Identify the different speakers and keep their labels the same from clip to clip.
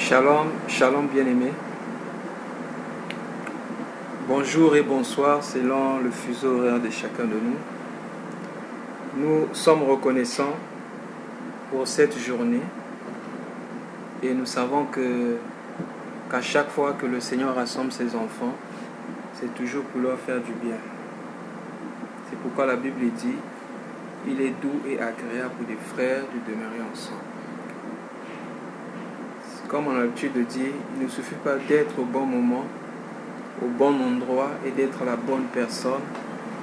Speaker 1: Shalom, shalom bien-aimé. Bonjour et bonsoir selon le fuseau horaire de chacun de nous. Nous sommes reconnaissants pour cette journée et nous savons qu'à chaque fois que le Seigneur rassemble ses enfants, c'est toujours pour leur faire du bien. C'est pourquoi la Bible dit, il est doux et agréable pour des frères de demeurer ensemble. Comme on a l'habitude de dire, il ne suffit pas d'être au bon moment, au bon endroit et d'être la bonne personne,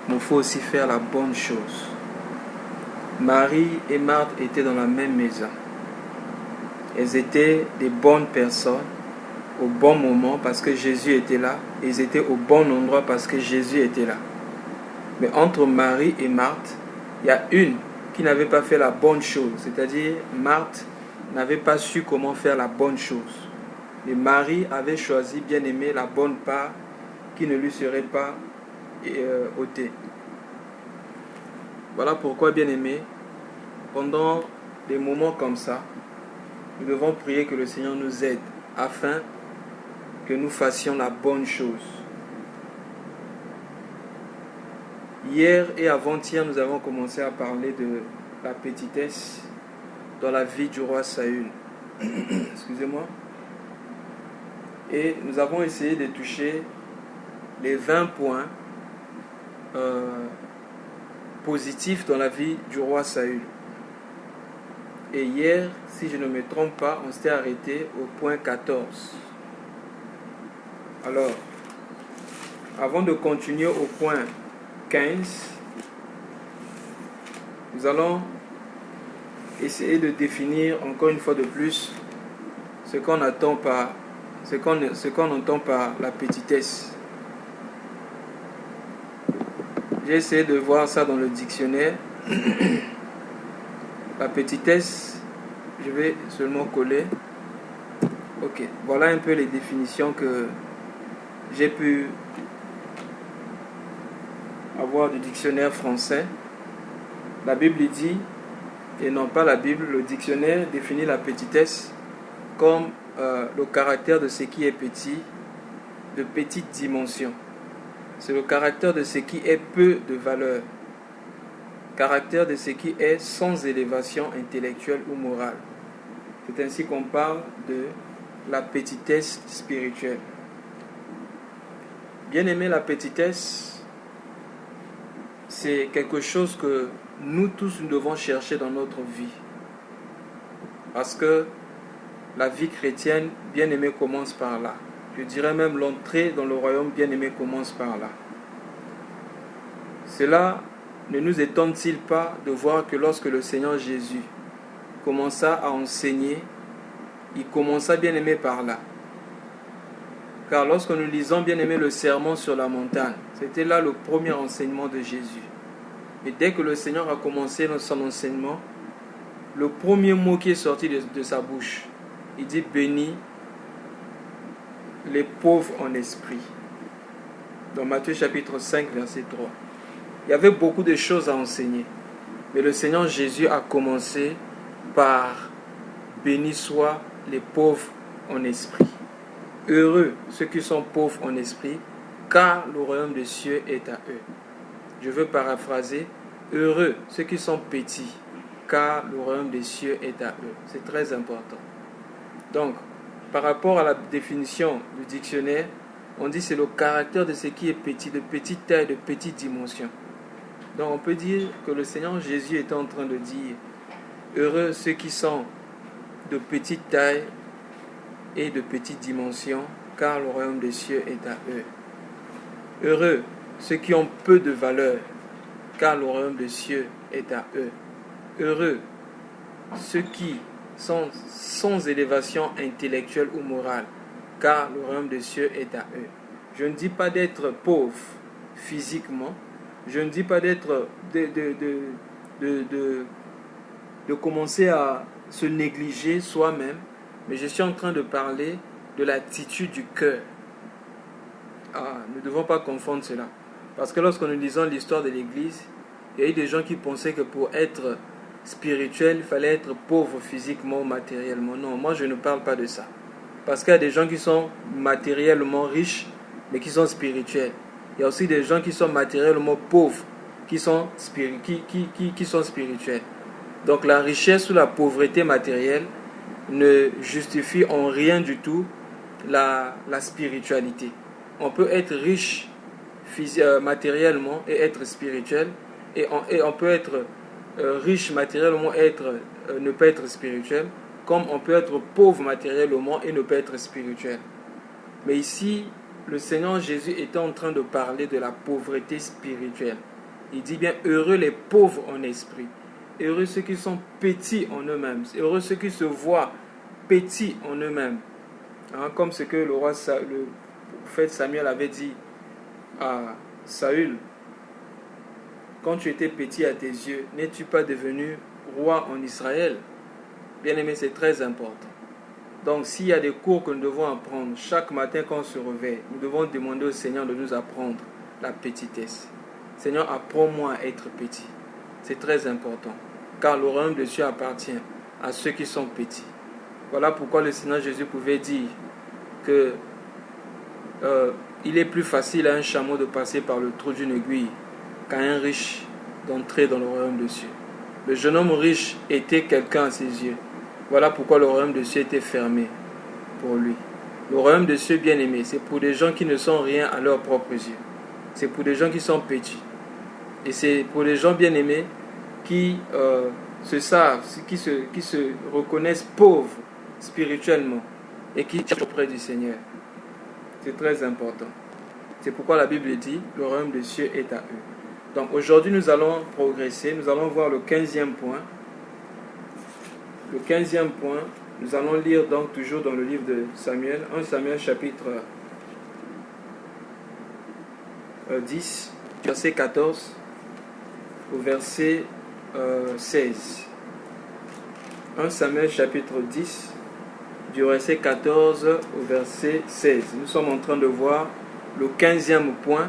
Speaker 1: mais il faut aussi faire la bonne chose. Marie et Marthe étaient dans la même maison. Elles étaient des bonnes personnes au bon moment parce que Jésus était là. Elles étaient au bon endroit parce que Jésus était là. Mais entre Marie et Marthe, il y a une qui n'avait pas fait la bonne chose. C'est-à-dire, Marthe n'avait pas su comment faire la bonne chose. Et Marie avait choisi, bien aimé, la bonne part qui ne lui serait pas ôtée. Voilà pourquoi, bien aimé, pendant des moments comme ça, nous devons prier que le Seigneur nous aide afin que nous fassions la bonne chose. Hier et avant-hier, nous avons commencé à parler de la petitesse dans la vie du roi Saül. Excusez-moi. Et nous avons essayé de toucher les 20 points positifs dans la vie du roi Saül. Et hier, si je ne me trompe pas, on s'était arrêté au point 14. Alors, avant de continuer au point 15, nous allons essayer de définir encore une fois de plus ce qu'on entend par la petitesse. J'ai essayé de voir ça dans le dictionnaire. La petitesse, je vais seulement coller. Ok, voilà un peu les définitions que j'ai pu avoir du dictionnaire français. La Bible dit, et non pas la Bible, le dictionnaire définit la petitesse comme le caractère de ce qui est petit, de petite dimension. C'est le caractère de ce qui est peu de valeur. Caractère de ce qui est sans élévation intellectuelle ou morale. C'est ainsi qu'on parle de la petitesse spirituelle. Bien aimé, la petitesse, c'est quelque chose que nous tous nous devons chercher dans notre vie. Parce que la vie chrétienne, bien aimé, commence par là. Je dirais même l'entrée dans le royaume bien aimé commence par là. Cela ne nous étonne-t-il pas de voir que lorsque le Seigneur Jésus commença à enseigner, il commença bien aimé par là. Car lorsque nous lisons bien aimé le sermon sur la montagne, c'était là le premier enseignement de Jésus. Et dès que le Seigneur a commencé son enseignement, le premier mot qui est sorti de sa bouche, il dit bénis les pauvres en esprit. Dans Matthieu chapitre 5, verset 3. Il y avait beaucoup de choses à enseigner. Mais le Seigneur Jésus a commencé par béni soient les pauvres en esprit. Heureux ceux qui sont pauvres en esprit, car le royaume des cieux est à eux. Je veux paraphraser, heureux ceux qui sont petits, car le royaume des cieux est à eux. C'est très important. Donc, par rapport à la définition du dictionnaire, on dit c'est le caractère de ce qui est petit, de petite taille, de petite dimension. Donc on peut dire que le Seigneur Jésus est en train de dire heureux ceux qui sont de petite taille et de petite dimension, car le royaume des cieux est à eux. Heureux ceux qui ont peu de valeur, car le royaume des cieux est à eux. Heureux ceux qui sont sans élévation intellectuelle ou morale, car le royaume des cieux est à eux. Je ne dis pas d'être pauvre physiquement, je ne dis pas d'être de commencer à se négliger soi-même, mais je suis en train de parler de l'attitude du cœur. Nous ne devons pas confondre cela. Parce que lorsque nous lisons l'histoire de l'Église, il y a eu des gens qui pensaient que pour être spirituel, il fallait être pauvre physiquement ou matériellement. Non, moi je ne parle pas de ça. Parce qu'il y a des gens qui sont matériellement riches, mais qui sont spirituels. Il y a aussi des gens qui sont matériellement pauvres, qui sont spirituels. Donc la richesse ou la pauvreté matérielle ne justifie en rien du tout la spiritualité. On peut être riche matériellement et être spirituel, et on peut être riche matériellement et ne pas être spirituel, comme on peut être pauvre matériellement et ne pas être spirituel. Mais ici, le Seigneur Jésus était en train de parler de la pauvreté spirituelle. Il dit bien, heureux les pauvres en esprit, heureux ceux qui sont petits en eux-mêmes, heureux ceux qui se voient petits en eux-mêmes. Comme ce que le prophète Samuel avait dit à Saül: quand tu étais petit à tes yeux, n'es-tu pas devenu roi en Israël? Bien aimé, c'est très important. Donc s'il y a des cours que nous devons apprendre chaque matin quand on se réveille, nous devons demander au Seigneur de nous apprendre la petitesse. Seigneur, apprends-moi à être petit. C'est très important, car le royaume de Dieu appartient à ceux qui sont petits. Voilà pourquoi le Seigneur Jésus pouvait dire que il est plus facile à un chameau de passer par le trou d'une aiguille qu'à un riche d'entrer dans le royaume de Dieu. Le jeune homme riche était quelqu'un à ses yeux. Voilà pourquoi le royaume de Dieu était fermé pour lui. Le royaume de Dieu, bien aimé, c'est pour des gens qui ne sont rien à leurs propres yeux. C'est pour des gens qui sont petits. Et c'est pour des gens, bien aimés, qui se savent, qui se reconnaissent pauvres spirituellement et qui cherchent auprès du Seigneur. C'est très important. C'est pourquoi la Bible dit, le royaume de Dieu est à eux. Donc aujourd'hui, nous allons progresser. Nous allons voir le 15e point. Le 15e point, nous allons lire donc toujours dans le livre de Samuel, 1 Samuel chapitre 10, verset 14 au verset 16. 1 Samuel chapitre 10, du verset 14 au verset 16. Nous sommes en train de voir le 15e point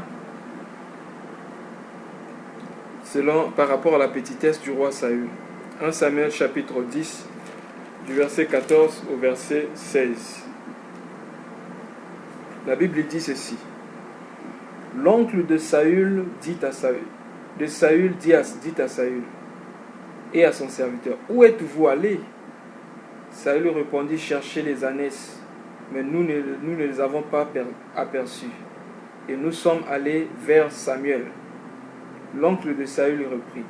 Speaker 1: par rapport à la petitesse du roi Saül. 1 Samuel chapitre 10, du verset 14 au verset 16. La Bible dit ceci. L'oncle de Saül dit à Saül, dit à Saül et à son serviteur: où êtes-vous allés? Saül répondit: chercher les ânesses, mais nous ne les avons pas aperçus. Et nous sommes allés vers Samuel. L'oncle de Saül reprit: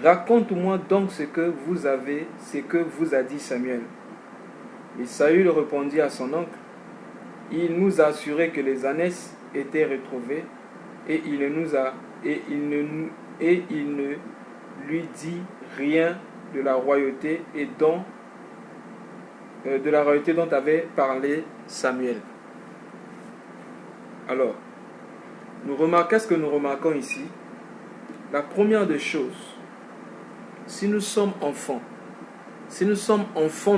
Speaker 1: raconte-moi donc ce que vous a dit Samuel. Et Saül répondit à son oncle: il nous a assuré que les ânesses étaient retrouvées, et il ne lui dit rien de la royauté dont avait parlé Samuel. Alors, qu'est-ce que nous remarquons ici? La première des choses, si nous sommes enfants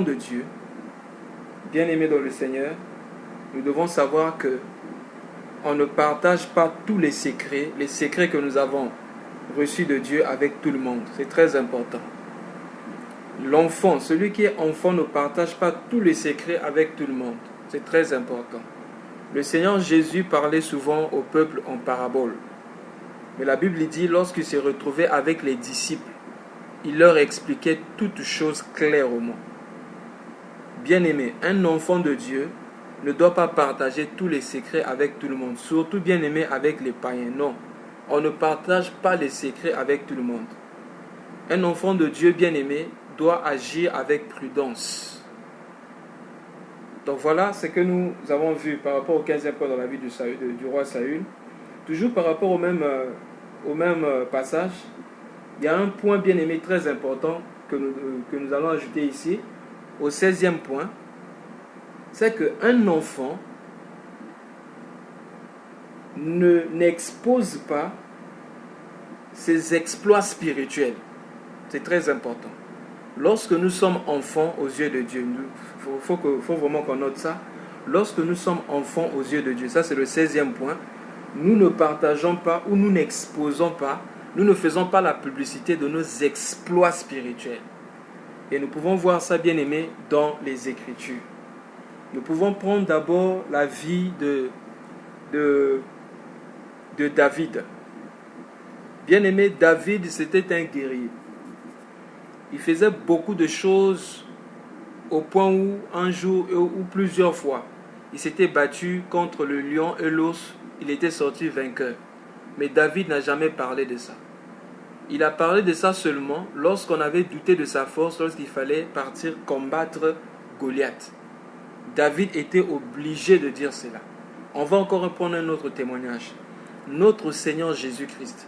Speaker 1: de Dieu, bien-aimés dans le Seigneur, nous devons savoir que on ne partage pas tous les secrets que nous avons reçus de Dieu avec tout le monde. C'est très important. L'enfant, celui qui est enfant, ne partage pas tous les secrets avec tout le monde. C'est très important. Le Seigneur Jésus parlait souvent au peuple en parabole. Mais la Bible dit, lorsqu'il s'est retrouvé avec les disciples, il leur expliquait toutes choses clairement. Bien-aimé, un enfant de Dieu ne doit pas partager tous les secrets avec tout le monde, surtout bien-aimé avec les païens. Non, on ne partage pas les secrets avec tout le monde. Un enfant de Dieu bien-aimé doit agir avec prudence. Donc voilà ce que nous avons vu par rapport au 15e point dans la vie du roi Saül. Toujours par rapport au même passage, il y a un point bien-aimé très important que nous allons ajouter ici, au 16e point. C'est qu'un enfant n'expose pas ses exploits spirituels. C'est très important. Lorsque nous sommes enfants aux yeux de Dieu, faut vraiment qu'on note ça. Lorsque nous sommes enfants aux yeux de Dieu, ça c'est le 16e point, nous ne partageons pas ou nous n'exposons pas, nous ne faisons pas la publicité de nos exploits spirituels. Et nous pouvons voir ça, bien aimé, dans les Écritures. Nous pouvons prendre d'abord la vie de David. Bien-aimé, David, c'était un guerrier. Il faisait beaucoup de choses au point où un jour ou plusieurs fois, il s'était battu contre le lion et l'ours. Il était sorti vainqueur. Mais David n'a jamais parlé de ça. Il a parlé de ça seulement lorsqu'on avait douté de sa force, lorsqu'il fallait partir combattre Goliath. David était obligé de dire cela. On va encore reprendre un autre témoignage. Notre Seigneur Jésus-Christ,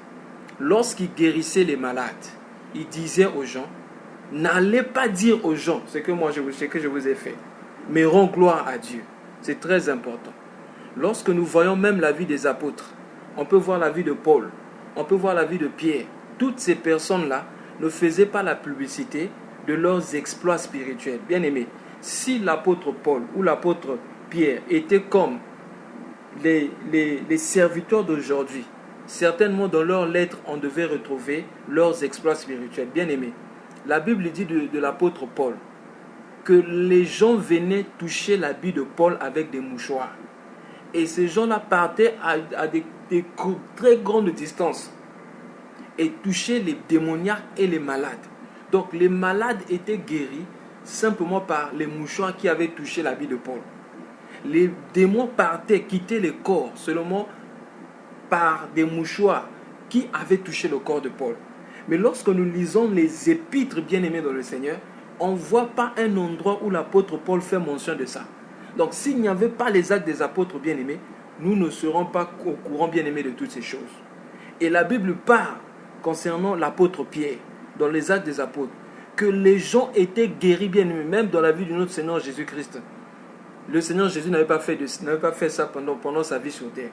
Speaker 1: lorsqu'il guérissait les malades, il disait aux gens, n'allez pas dire aux gens ce que je vous ai fait, mais rends gloire à Dieu. C'est très important. Lorsque nous voyons même la vie des apôtres, on peut voir la vie de Paul, on peut voir la vie de Pierre. Toutes ces personnes-là ne faisaient pas la publicité de leurs exploits spirituels. Bien aimé, si l'apôtre Paul ou l'apôtre Pierre étaient comme les serviteurs d'aujourd'hui, certainement dans leurs lettres, on devait retrouver leurs exploits spirituels. Bien aimé, la Bible dit de l'apôtre Paul que les gens venaient toucher l'habit de Paul avec des mouchoirs. Et ces gens-là partaient à des très grandes distances et touchaient les démoniaques et les malades. Donc les malades étaient guéris simplement par les mouchoirs qui avaient touché l'habit de Paul. Les démons partaient, quitter les corps seulement par des mouchoirs qui avaient touché le corps de Paul. Mais lorsque nous lisons les épîtres bien-aimés dans le Seigneur, on ne voit pas un endroit où l'apôtre Paul fait mention de ça. Donc s'il n'y avait pas les actes des apôtres bien-aimés, nous ne serons pas au courant bien-aimés de toutes ces choses. Et la Bible parle concernant l'apôtre Pierre, dans les actes des apôtres, que les gens étaient guéris bien-aimés, même dans la vie de notre Seigneur Jésus-Christ. Le Seigneur Jésus n'avait pas fait ça pendant sa vie sur terre.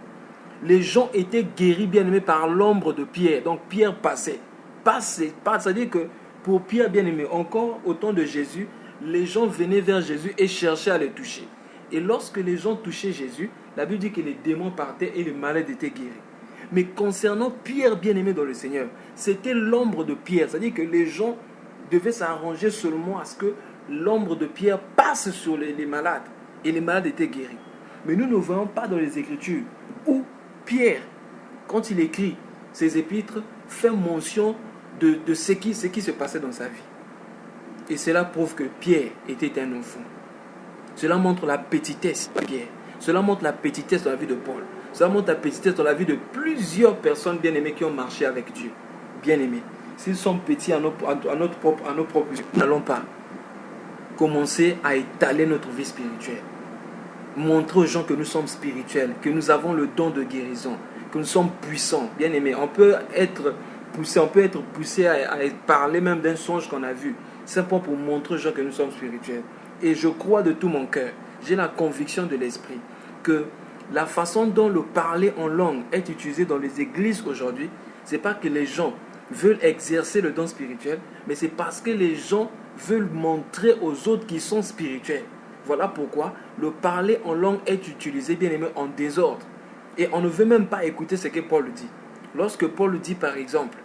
Speaker 1: Les gens étaient guéris bien-aimés par l'ombre de Pierre. Donc Pierre passait. C'est-à-dire que pour Pierre bien-aimé, encore au temps de Jésus, les gens venaient vers Jésus et cherchaient à le toucher. Et lorsque les gens touchaient Jésus, la Bible dit que les démons partaient et les malades étaient guéris. Mais concernant Pierre bien-aimé dans le Seigneur, c'était l'ombre de Pierre. C'est-à-dire que les gens devaient s'arranger seulement à ce que l'ombre de Pierre passe sur les malades. Et les malades étaient guéris. Mais nous ne voyons pas dans les Écritures où Pierre, quand il écrit ses épîtres, fait mention de ce qui se passait dans sa vie. Et cela prouve que Pierre était un enfant. Cela montre la petitesse de Pierre. Cela montre la petitesse dans la vie de Paul. Cela montre la petitesse dans la vie de plusieurs personnes bien-aimées qui ont marché avec Dieu. Bien-aimés. S'ils sont petits à nos propres yeux, nous n'allons pas commencer à étaler notre vie spirituelle. Montrer aux gens que nous sommes spirituels, que nous avons le don de guérison, que nous sommes puissants. Bien-aimés, on peut être poussé à parler même d'un songe qu'on a vu, simplement pour montrer aux gens que nous sommes spirituels. Et je crois de tout mon cœur, j'ai la conviction de l'esprit, que la façon dont le parler en langue est utilisé dans les églises aujourd'hui, ce n'est pas que les gens veulent exercer le don spirituel, mais c'est parce que les gens veulent montrer aux autres qu'ils sont spirituels. Voilà pourquoi le parler en langue est utilisé, bien aimé, en désordre. Et on ne veut même pas écouter ce que Paul dit. Lorsque Paul dit par exemple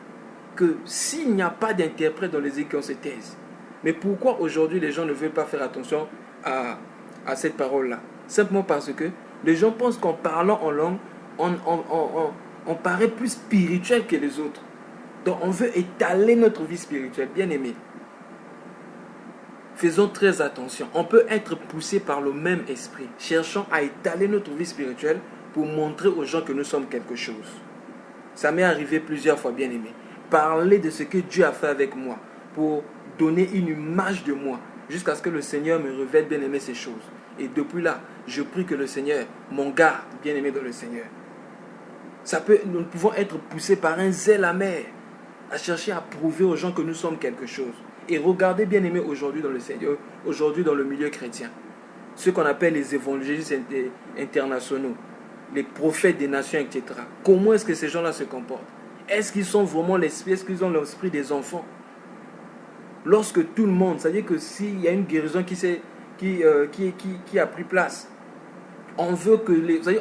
Speaker 1: que s'il n'y a pas d'interprète dans les églises, on se taise. Mais pourquoi aujourd'hui les gens ne veulent pas faire attention à cette parole-là? Simplement parce que les gens pensent qu'en parlant en langue, on paraît plus spirituel que les autres. Donc on veut étaler notre vie spirituelle, bien aimé. Faisons très attention. On peut être poussé par le même esprit, cherchant à étaler notre vie spirituelle pour montrer aux gens que nous sommes quelque chose. Ça m'est arrivé plusieurs fois, bien aimé. Parler de ce que Dieu a fait avec moi pour donner une image de moi jusqu'à ce que le Seigneur me révèle, bien aimé, ces choses. Et depuis là, je prie que le Seigneur m'en garde, bien aimé, dans le Seigneur. Nous pouvons être poussés par un zèle amer à chercher à prouver aux gens que nous sommes quelque chose. Et regardez, bien aimé, aujourd'hui dans le Seigneur, aujourd'hui dans le milieu chrétien, ce qu'on appelle les évangélistes internationaux, les prophètes des nations, etc. Comment est-ce que ces gens-là se comportent? Est-ce qu'ils sont vraiment l'esprit? Est-ce qu'ils ont l'esprit des enfants? Lorsque tout le monde, c'est-à-dire que s'il y a une guérison qui a pris place, on veut que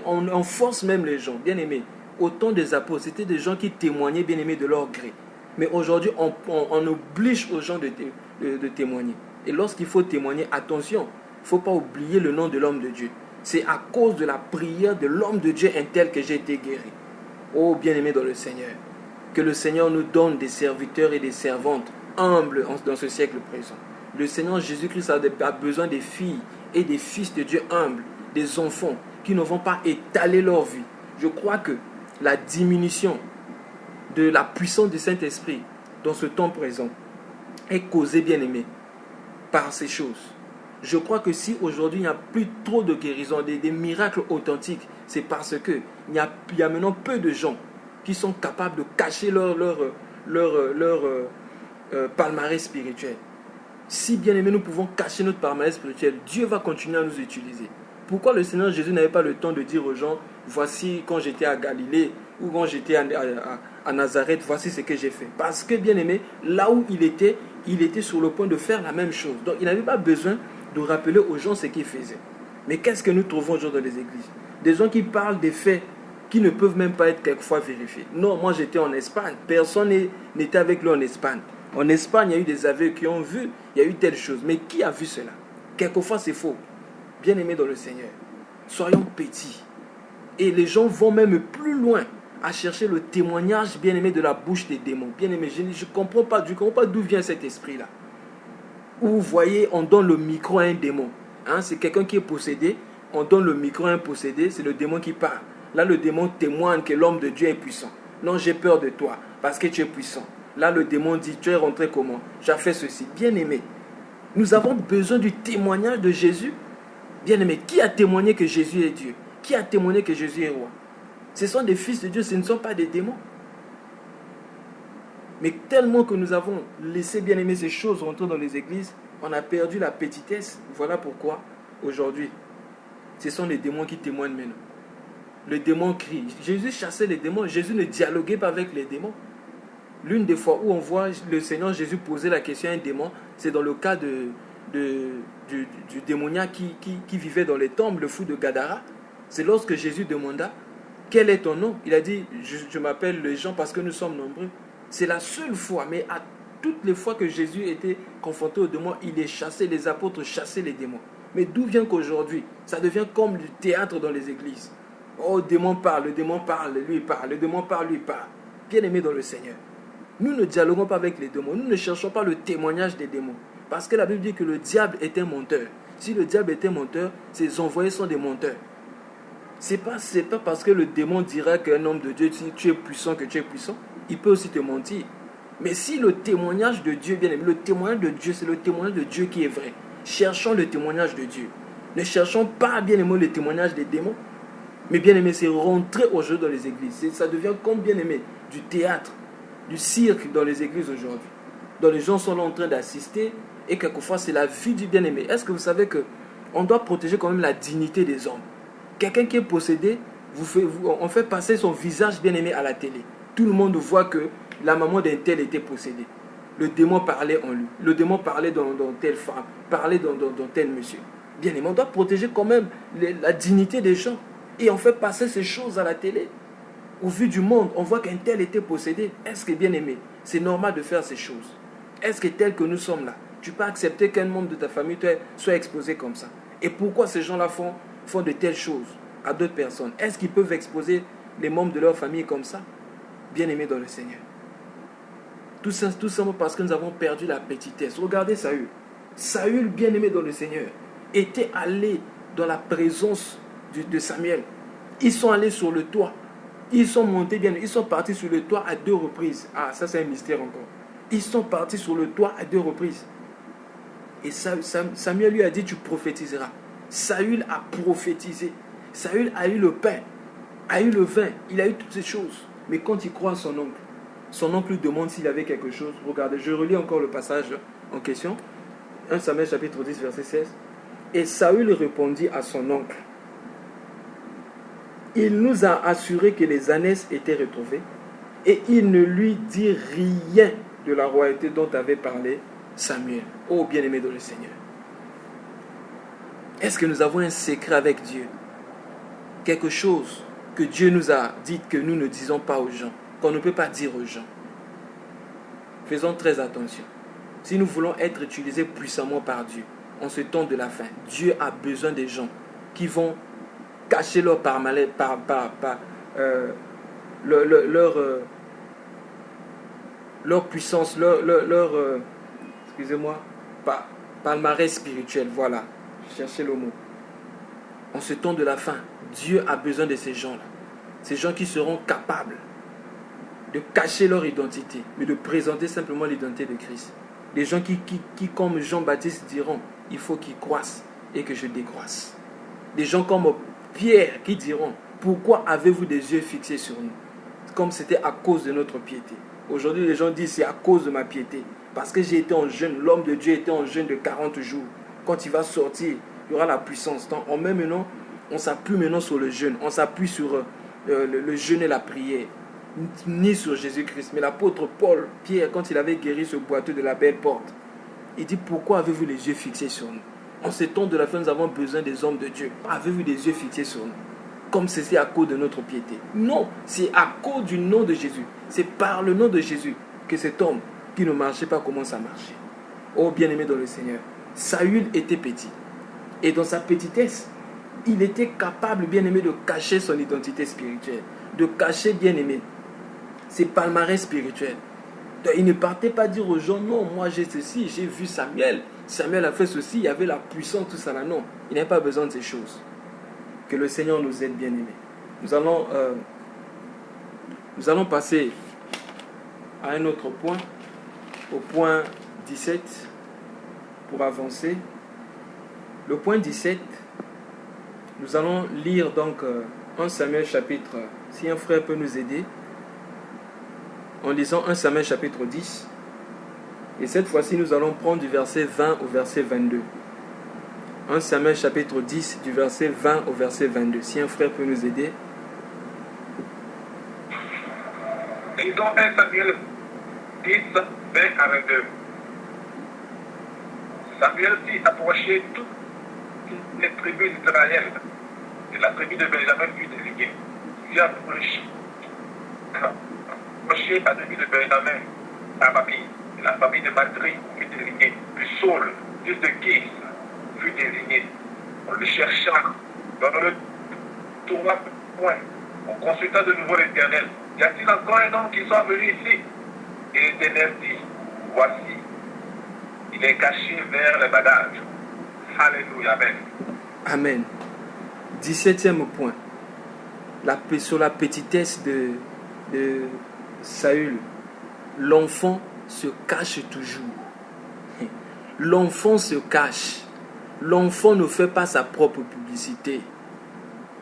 Speaker 1: on force même les gens, bien aimés. Au temps des apôtres, c'était des gens qui témoignaient, bien aimés, de leur gré. Mais aujourd'hui, on oblige aux gens de témoigner. Et lorsqu'il faut témoigner, attention, ne faut pas oublier le nom de l'homme de Dieu. C'est à cause de la prière de l'homme de Dieu un tel que j'ai été guéri. Oh bien-aimé dans le Seigneur, que le Seigneur nous donne des serviteurs et des servantes humbles dans ce siècle présent. Le Seigneur Jésus-Christ a besoin des filles et des fils de Dieu humbles, des enfants qui ne vont pas étaler leur vie. Je crois que la diminution de la puissance du Saint-Esprit dans ce temps présent est causée, bien-aimé, par ces choses. Je crois que si aujourd'hui il n'y a plus trop de guérisons, des miracles authentiques, c'est parce que il y a maintenant peu de gens qui sont capables de cacher leur palmarès spirituel. Si bien aimé nous pouvons cacher notre palmarès spirituel, Dieu va continuer à nous utiliser. Pourquoi le Seigneur Jésus n'avait pas le temps de dire aux gens, voici quand j'étais à Galilée ou quand j'étais à Nazareth, voici ce que j'ai fait. Parce que bien aimé, là où il était sur le point de faire la même chose. Donc il n'avait pas besoin de rappeler aux gens ce qu'il faisait. Mais qu'est-ce que nous trouvons aujourd'hui dans les églises? Des gens qui parlent des faits qui ne peuvent même pas être quelquefois vérifiés. Non, moi j'étais en Espagne, personne n'était avec lui en Espagne. En Espagne, il y a eu des aveugles qui ont vu, il y a eu telle chose. Mais qui a vu cela? Quelquefois c'est faux. Bien-aimés dans le Seigneur, soyons petits. Et les gens vont même plus loin à chercher le témoignage, bien-aimé, de la bouche des démons. Bien-aimé, je ne comprends pas d'où vient cet esprit-là. Où vous voyez, on donne le micro à un démon. C'est quelqu'un qui est possédé, on donne le micro à un possédé, c'est le démon qui parle. Là, le démon témoigne que l'homme de Dieu est puissant. Non, j'ai peur de toi parce que tu es puissant. Là, le démon dit, tu es rentré comment? J'ai fait ceci. Bien-aimé, nous avons besoin du témoignage de Jésus. Bien-aimé, qui a témoigné que Jésus est Dieu? Qui a témoigné que Jésus est roi? Ce sont des fils de Dieu, ce ne sont pas des démons. Mais tellement que nous avons laissé, bien-aimé, ces choses rentrer dans les églises, on a perdu la petitesse. Voilà pourquoi, aujourd'hui, ce sont les démons qui témoignent maintenant. Le démon crie. Jésus chassait les démons. Jésus ne dialoguait pas avec les démons. L'une des fois où on voit le Seigneur Jésus poser la question à un démon, c'est dans le cas du démoniaque qui vivait dans les tombes, le fou de Gadara. C'est lorsque Jésus demanda, quel est ton nom? Il a dit, je m'appelle les gens parce que nous sommes nombreux. C'est la seule fois, mais à toutes les fois que Jésus était confronté aux démons, il les chassait, les apôtres chassaient les démons. Mais d'où vient qu'aujourd'hui, ça devient comme du théâtre dans les églises? Oh, le démon parle, lui parle, le démon parle, lui parle. Bien-aimés dans le Seigneur, nous ne dialoguons pas avec les démons, nous ne cherchons pas le témoignage des démons. Parce que la Bible dit que le diable est un menteur. Si le diable est un menteur, ses envoyés sont des menteurs. C'est pas parce que le démon dira qu'un homme de Dieu, si tu es puissant, que tu es puissant, il peut aussi te mentir. Mais si le témoignage de Dieu, bien aimé, le témoignage de Dieu, c'est le témoignage de Dieu qui est vrai. Cherchons le témoignage de Dieu. Ne cherchons pas, bien aimé, le témoignage des démons. Mais bien aimé, c'est rentrer aujourd'hui dans les églises. Ça devient comme, bien aimé, du théâtre, du cirque dans les églises aujourd'hui. Dont les gens sont là en train d'assister et quelquefois c'est la vie du bien-aimé. Est-ce que vous savez qu'on doit protéger quand même la dignité des hommes? Quelqu'un qui est possédé, on fait passer son visage bien-aimé à la télé. Tout le monde voit que la maman d'un tel était possédée. Le démon parlait en lui. Le démon parlait dans telle femme, parlait dans tel monsieur. Bien-aimé, on doit protéger quand même la dignité des gens. Et on fait passer ces choses à la télé. Au vu du monde, on voit qu'un tel était possédé. Est-ce que, bien-aimé, c'est normal de faire ces choses? Est-ce que tel que nous sommes là, tu peux accepter qu'un membre de ta famille soit exposé comme ça? Et pourquoi ces gens-là font de telles choses à d'autres personnes? Est-ce qu'ils peuvent exposer les membres de leur famille comme ça? Bien-aimé dans le Seigneur. Tout simplement parce que nous avons perdu la petitesse. Regardez Saül. Saül, bien-aimé dans le Seigneur, était allé dans la présence de Samuel. Ils sont allés sur le toit. Ils sont montés bien. Ils sont partis sur le toit à 2 reprises. Ah, ça c'est un mystère encore. Ils sont partis sur le toit à 2 reprises. Et Samuel lui a dit, tu prophétiseras. Saül a prophétisé. Saül a eu le pain, a eu le vin, il a eu toutes ces choses. Mais quand il croit à son oncle lui demande s'il avait quelque chose. Regardez, je relis encore le passage en question. 1 Samuel chapitre 10 verset 16. Et Saül répondit à son oncle, il nous a assuré que les ânesses étaient retrouvées et il ne lui dit rien de la royauté dont avait parlé Samuel. Oh bien-aimé dans le Seigneur. Est-ce que nous avons un secret avec Dieu? Quelque chose que Dieu nous a dit que nous ne disons pas aux gens, qu'on ne peut pas dire aux gens. Faisons très attention. Si nous voulons être utilisés puissamment par Dieu, en ce temps de la fin, Dieu a besoin des gens qui vont cacher leur leur puissance, excusez-moi, palmarès spirituel. Voilà, cherchez le mot. En ce temps de la fin, Dieu a besoin de ces gens-là. Ces gens qui seront capables de cacher leur identité, mais de présenter simplement l'identité de Christ. Des gens qui comme Jean-Baptiste, diront, il faut qu'il croisse et que je décroisse. Des gens comme Pierre qui diront, pourquoi avez-vous des yeux fixés sur nous? Comme c'était à cause de notre piété. Aujourd'hui, les gens disent, c'est à cause de ma piété. Parce que j'ai été en jeûne, l'homme de Dieu était en jeûne de 40 jours. Quand il va sortir, il y aura la puissance. Donc, on ne s'appuie maintenant sur le jeûne. On s'appuie sur le jeûne et la prière. Ni sur Jésus-Christ. Mais l'apôtre Paul, Pierre, quand il avait guéri ce boiteux de la belle porte, il dit, pourquoi avez-vous les yeux fixés sur nous? En ce temps de la fin, nous avons besoin des hommes de Dieu. Avez-vous des yeux fixés sur nous? Comme c'est à cause de notre piété. Non, c'est à cause du nom de Jésus. C'est par le nom de Jésus que cet homme qui ne marchait pas commence à marcher. Oh bien-aimé dans le Seigneur, Saül était petit. Et dans sa petitesse, il était capable, bien-aimé, de cacher son identité spirituelle. De cacher, bien-aimé, ses palmarès spirituels. Il ne partait pas dire aux gens, non, moi j'ai ceci, j'ai vu Samuel. Samuel a fait ceci, il y avait la puissance, tout ça là. Non, il n'a pas besoin de ces choses. Que le Seigneur nous aide, bien-aimés. Nous allons passer à un autre point, au point 17, pour avancer. Le point 17, nous allons lire donc 1 Samuel chapitre, si un frère peut nous aider, en lisant 1 Samuel chapitre 10. Et cette fois-ci, nous allons prendre du verset 20 au verset 22. 1 Samuel chapitre 10, du verset 20 au verset 22. Si un frère peut nous aider.
Speaker 2: Lisons 1 Samuel 10, 20 à 22. Samuel fit approcher toutes les tribus israéliennes, et la tribu de Benjamin fut désignée. Puis approché la tribu de Benjamin, la famille de Matri fut désignée. Puis Saul, fils de Kis, fut désigné. On le chercha dans le trouva point. On consulta de nouveau l'Éternel. Y a-t-il encore un homme qui soit venu ici? Et l'Éternel dit, voici, il est caché vers les bagages. Alléluia, amen.
Speaker 1: Amen. 17e point. Sur la petitesse de Saül. L'enfant se cache toujours. L'enfant se cache. L'enfant ne fait pas sa propre publicité.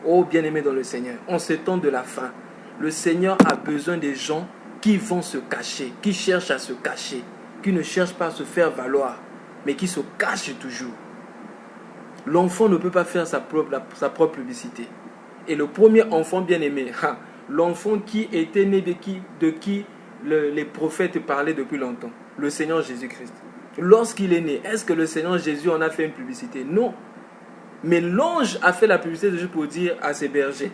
Speaker 1: Oh bien-aimé dans le Seigneur, en ce temps de la fin, le Seigneur a besoin des gens qui vont se cacher, qui cherchent à se cacher, qui ne cherchent pas à se faire valoir, mais qui se cachent toujours. L'enfant ne peut pas faire sa propre publicité. Et le premier enfant bien-aimé, l'enfant qui était né de qui les prophètes parlaient depuis longtemps, le Seigneur Jésus-Christ. Lorsqu'il est né, est-ce que le Seigneur Jésus en a fait une publicité? Non. Mais l'ange a fait la publicité juste pour dire à ses bergers,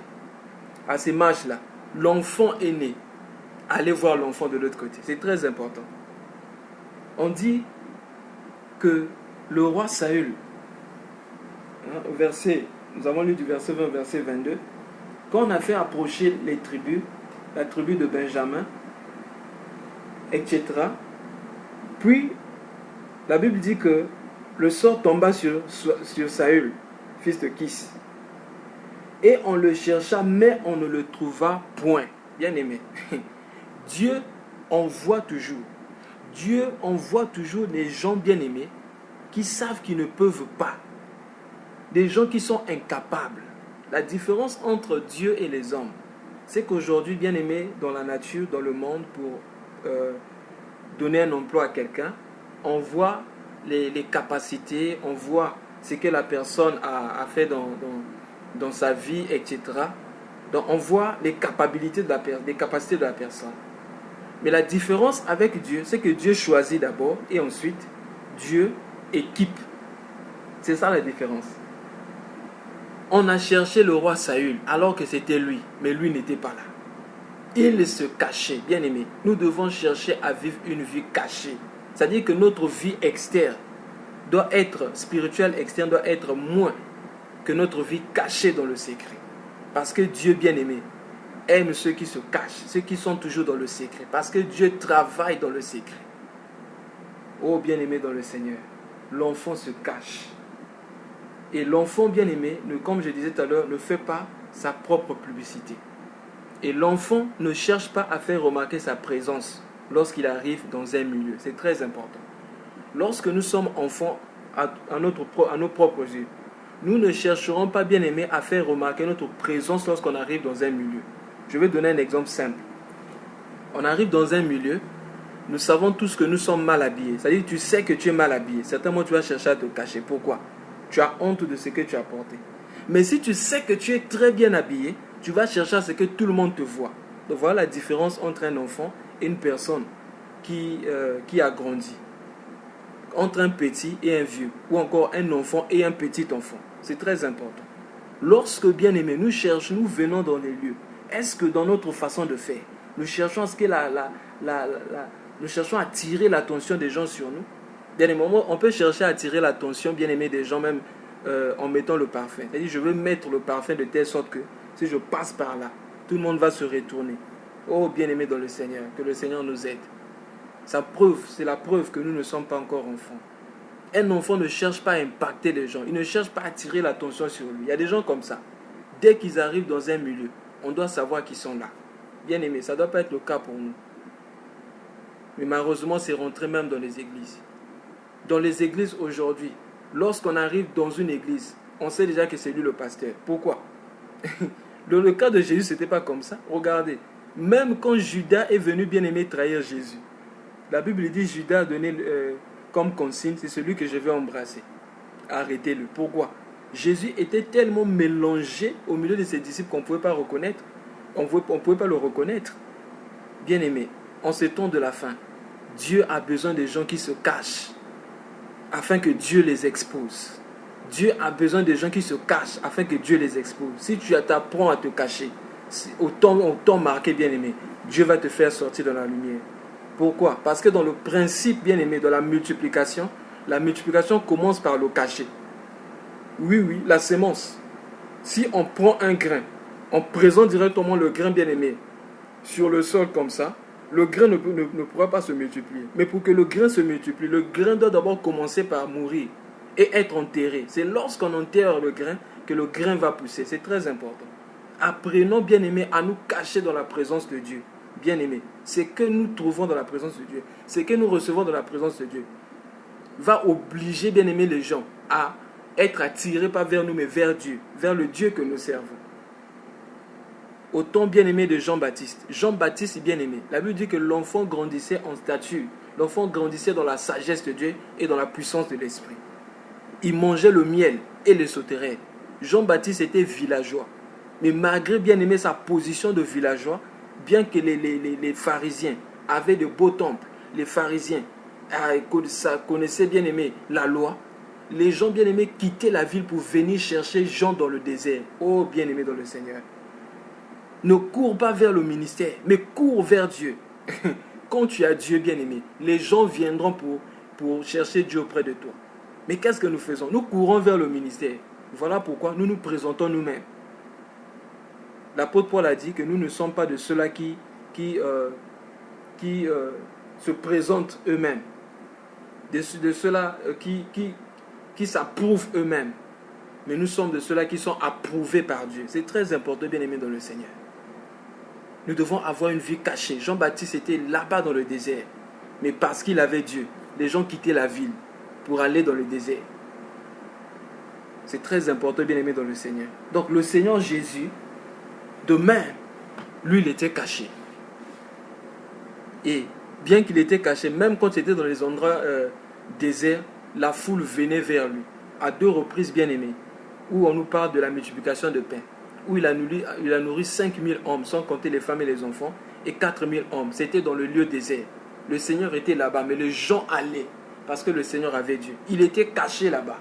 Speaker 1: à ces mages-là, l'enfant est né. Allez voir l'enfant de l'autre côté. C'est très important. On dit que le roi Saül, nous avons lu du verset 20 au verset 22, quand on a fait approcher les tribus, la tribu de Benjamin, etc., puis la Bible dit que le sort tomba sur Saül, fils de Kis. Et on le chercha, mais on ne le trouva point. Bien aimé. Dieu envoie toujours. Dieu envoie toujours des gens bien aimés qui savent qu'ils ne peuvent pas. Des gens qui sont incapables. La différence entre Dieu et les hommes, c'est qu'aujourd'hui, bien aimé, dans la nature, dans le monde, pour donner un emploi à quelqu'un, on voit les capacités, on voit ce que la personne a fait dans sa vie, etc. Donc on voit les capacités de la personne. Mais la différence avec Dieu, c'est que Dieu choisit d'abord et ensuite Dieu équipe. C'est ça la différence. On a cherché le roi Saül alors que c'était lui, mais lui n'était pas là. Il se cachait, bien aimé. Nous devons chercher à vivre une vie cachée. C'est-à-dire que notre vie externe doit être spirituelle, externe, doit être moins que notre vie cachée dans le secret. Parce que Dieu bien-aimé aime ceux qui se cachent, ceux qui sont toujours dans le secret. Parce que Dieu travaille dans le secret. Oh bien-aimé dans le Seigneur, l'enfant se cache. Et l'enfant bien-aimé, comme je disais tout à l'heure, ne fait pas sa propre publicité. Et l'enfant ne cherche pas à faire remarquer sa présence lorsqu'il arrive dans un milieu. C'est très important. Lorsque nous sommes enfants à nos propres yeux, nous ne chercherons pas, bien-aimés, à faire remarquer notre présence lorsqu'on arrive dans un milieu. Je vais donner un exemple simple. On arrive dans un milieu, nous savons tous que nous sommes mal habillés. C'est-à-dire que tu sais que tu es mal habillé. Certainement, tu vas chercher à te cacher. Pourquoi? Tu as honte de ce que tu as porté. Mais si tu sais que tu es très bien habillé, tu vas chercher à ce que tout le monde te voit. Donc voilà la différence entre un enfant et une personne qui a grandi. Entre un petit et un vieux. Ou encore un enfant et un petit enfant. C'est très important. Lorsque, bien-aimés, nous venons dans les lieux, est-ce que dans notre façon de faire, nous cherchons à ce que nous cherchons à attirer l'attention des gens sur nous? Bien-aimés, on peut chercher à attirer l'attention, bien-aimés, des gens même en mettant le parfum. C'est-à-dire, je veux mettre le parfum de telle sorte que si je passe par là, tout le monde va se retourner. Oh, bien-aimés dans le Seigneur, que le Seigneur nous aide. C'est la preuve que nous ne sommes pas encore enfants. Un enfant ne cherche pas à impacter les gens. Il ne cherche pas à attirer l'attention sur lui. Il y a des gens comme ça. Dès qu'ils arrivent dans un milieu, on doit savoir qu'ils sont là. Bien aimé, ça ne doit pas être le cas pour nous. Mais malheureusement, c'est rentré même dans les églises. Dans les églises aujourd'hui, lorsqu'on arrive dans une église, on sait déjà que c'est lui le pasteur. Pourquoi? Dans le cas de Jésus, ce n'était pas comme ça. Regardez, même quand Judas est venu bien aimé trahir Jésus, la Bible dit Judas a donné comme consigne, c'est celui que je vais embrasser. Arrêtez-le. Pourquoi? Jésus était tellement mélangé au milieu de ses disciples qu'on ne pouvait pas reconnaître. On ne pouvait pas le reconnaître. Bien aimé, en ce temps de la fin, Dieu a besoin des gens qui se cachent afin que Dieu les expose. Dieu a besoin des gens qui se cachent afin que Dieu les expose. Si tu t'apprends à te cacher, au temps marqué, bien aimé, Dieu va te faire sortir dans la lumière. Pourquoi? Parce que dans le principe, bien aimé, de la multiplication commence par le cacher. Oui, la sémence. Si on prend un grain, on présente directement le grain, bien aimé, sur le sol comme ça, le grain ne pourra pas se multiplier. Mais pour que le grain se multiplie, le grain doit d'abord commencer par mourir et être enterré. C'est lorsqu'on enterre le grain que le grain va pousser. C'est très important. Apprenons, bien aimé, à nous cacher dans la présence de Dieu. Bien aimé, ce que nous trouvons dans la présence de Dieu, ce que nous recevons dans la présence de Dieu, va obliger, bien aimé, les gens à être attirés pas vers nous, mais vers Dieu, vers le Dieu que nous servons. Au temps bien aimé de Jean-Baptiste. Jean-Baptiste est bien aimé. La Bible dit que l'enfant grandissait en stature. L'enfant grandissait dans la sagesse de Dieu et dans la puissance de l'Esprit. Il mangeait le miel et les sauterelles. Jean-Baptiste était villageois. Mais malgré bien aimé sa position de villageois, bien que les pharisiens avaient de beaux temples, les pharisiens connaissaient bien aimé la loi, les gens bien aimés quittaient la ville pour venir chercher Jean dans le désert. Oh bien aimé dans le Seigneur. Ne cours pas vers le ministère, mais cours vers Dieu. Quand tu as Dieu bien aimé, les gens viendront pour chercher Dieu auprès de toi. Mais qu'est-ce que nous faisons? Nous courons vers le ministère. Voilà pourquoi nous nous présentons nous-mêmes. L'apôtre Paul a dit que nous ne sommes pas de ceux-là qui se présentent eux-mêmes, de ceux-là qui s'approuvent eux-mêmes, mais nous sommes de ceux-là qui sont approuvés par Dieu. C'est très important, bien aimé dans le Seigneur. Nous devons avoir une vie cachée. Jean-Baptiste était là-bas dans le désert, mais parce qu'il avait Dieu, les gens quittaient la ville pour aller dans le désert. C'est très important, bien aimé dans le Seigneur. Donc le Seigneur Jésus, demain, lui, il était caché. Et bien qu'il était caché, même quand il était dans les endroits déserts, la foule venait vers lui. À 2 reprises, bien aimé, où on nous parle de la multiplication de pain, où il a nourri 5000 hommes, sans compter les femmes et les enfants, et 4000 hommes. C'était dans le lieu désert. Le Seigneur était là-bas, mais les gens allaient, parce que le Seigneur avait Dieu. Il était caché là-bas.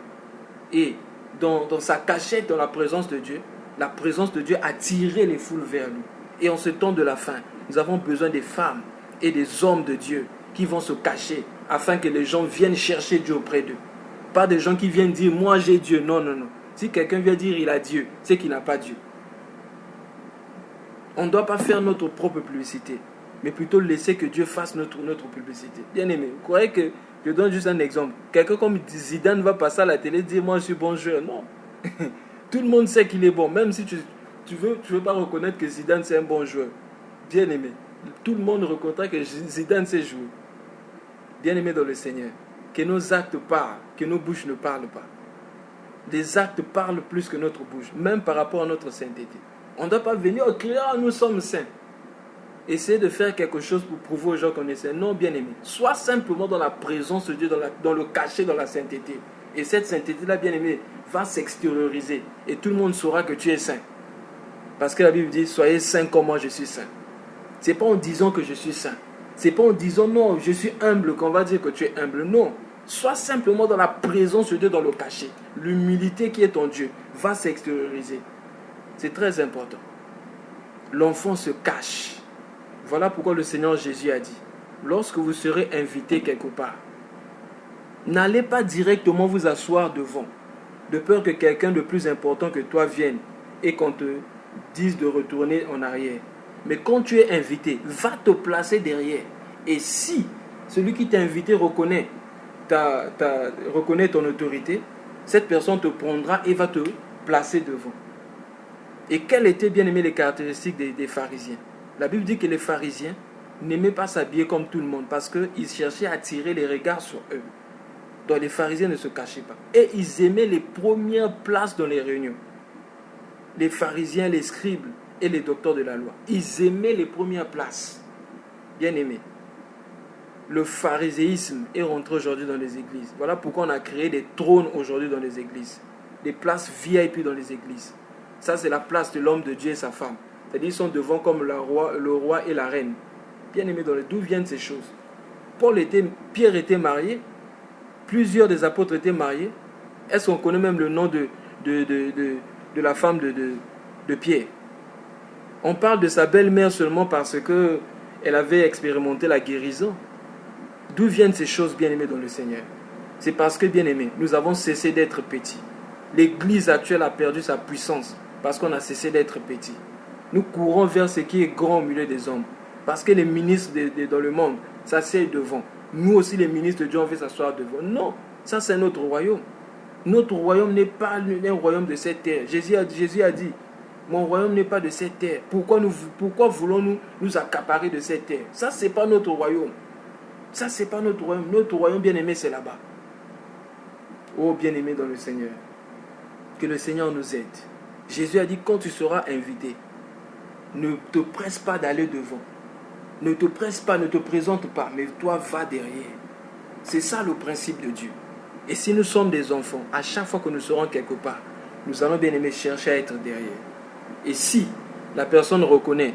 Speaker 1: Et dans sa cachette, dans la présence de Dieu attirait les foules vers lui. Et en ce temps de la fin, nous avons besoin des femmes et des hommes de Dieu qui vont se cacher afin que les gens viennent chercher Dieu auprès d'eux. pas des gens qui viennent dire moi j'ai Dieu. Non, non, non. Si quelqu'un vient dire il a Dieu, c'est qu'il n'a pas Dieu. On ne doit pas faire notre propre publicité, mais plutôt laisser que Dieu fasse notre publicité. Bien aimé, vous croyez que, je donne juste un exemple, quelqu'un comme Zidane va passer à la télé et dire moi je suis bon joueur. Non. Tout le monde sait qu'il est bon, même si tu veux pas reconnaître que Zidane c'est un bon joueur. Bien aimé, tout le monde reconnaîtra que Zidane sait jouer. Bien aimé dans le Seigneur, que nos actes parlent, que nos bouches ne parlent pas. Des actes parlent plus que notre bouche, même par rapport à notre sainteté. On ne doit pas venir crier « nous sommes saints ». Essayer de faire quelque chose pour prouver aux gens qu'on est saint. Non, bien aimé. Sois simplement dans la présence de Dieu, dans le cachet, dans la sainteté. Et cette sainteté-là, bien aimé, va s'extérioriser. Et tout le monde saura que tu es saint. Parce que la Bible dit « soyez saints comme moi je suis saint ». Ce n'est pas en disant que je suis saint. Ce n'est pas en disant « non, je suis humble » qu'on va dire que tu es humble. Non. Sois simplement dans la présence de Dieu, dans le cachet. L'humilité qui est en Dieu va s'extérioriser. C'est très important. L'enfant se cache. Voilà pourquoi le Seigneur Jésus a dit, lorsque vous serez invité quelque part, n'allez pas directement vous asseoir devant, de peur que quelqu'un de plus important que toi vienne et qu'on te dise de retourner en arrière. Mais quand tu es invité, va te placer derrière. Et si celui qui t'a invité reconnaît ton autorité, cette personne te prendra et va te placer devant. Et quelles étaient bien aimées les caractéristiques des pharisiens? La Bible dit que les pharisiens n'aimaient pas s'habiller comme tout le monde parce qu'ils cherchaient à attirer les regards sur eux. Donc les pharisiens ne se cachaient pas. Et ils aimaient les premières places dans les réunions. Les pharisiens, les scribes et les docteurs de la loi. Ils aimaient les premières places. Bien aimés. Le phariséisme est rentré aujourd'hui dans les églises. Voilà pourquoi on a créé des trônes aujourd'hui dans les églises. Des places VIP dans les églises. Ça, c'est la place de l'homme de Dieu et sa femme. C'est-à-dire, ils sont devant comme le roi et la reine. Bien aimé, d'où viennent ces choses? Pierre était marié. Plusieurs des apôtres étaient mariés. Est-ce qu'on connaît même le nom de la femme de Pierre? On parle de sa belle-mère seulement parce qu'elle avait expérimenté la guérison. D'où viennent ces choses, bien aimées dans le Seigneur? C'est parce que, bien aimé, nous avons cessé d'être petits. L'église actuelle a perdu sa puissance parce qu'on a cessé d'être petit. Nous courons vers ce qui est grand au milieu des hommes. Parce que les ministres dans le monde s'asseyent devant. Nous aussi, les ministres de Dieu, on veut s'asseoir devant. Non, ça c'est notre royaume. Notre royaume n'est pas un royaume de cette terre. Jésus a dit, mon royaume n'est pas de cette terre. Pourquoi voulons-nous nous accaparer de cette terre? Ça, c'est pas notre royaume. Ça, c'est pas notre royaume. Notre royaume bien-aimé, c'est là-bas. Oh, bien-aimé dans le Seigneur. Que le Seigneur nous aide. Jésus a dit, quand tu seras invité, ne te presse pas d'aller devant. Ne te presse pas, ne te présente pas, mais toi, va derrière. C'est ça le principe de Dieu. Et si nous sommes des enfants, à chaque fois que nous serons quelque part, nous allons bien aimer chercher à être derrière. Et si la personne reconnaît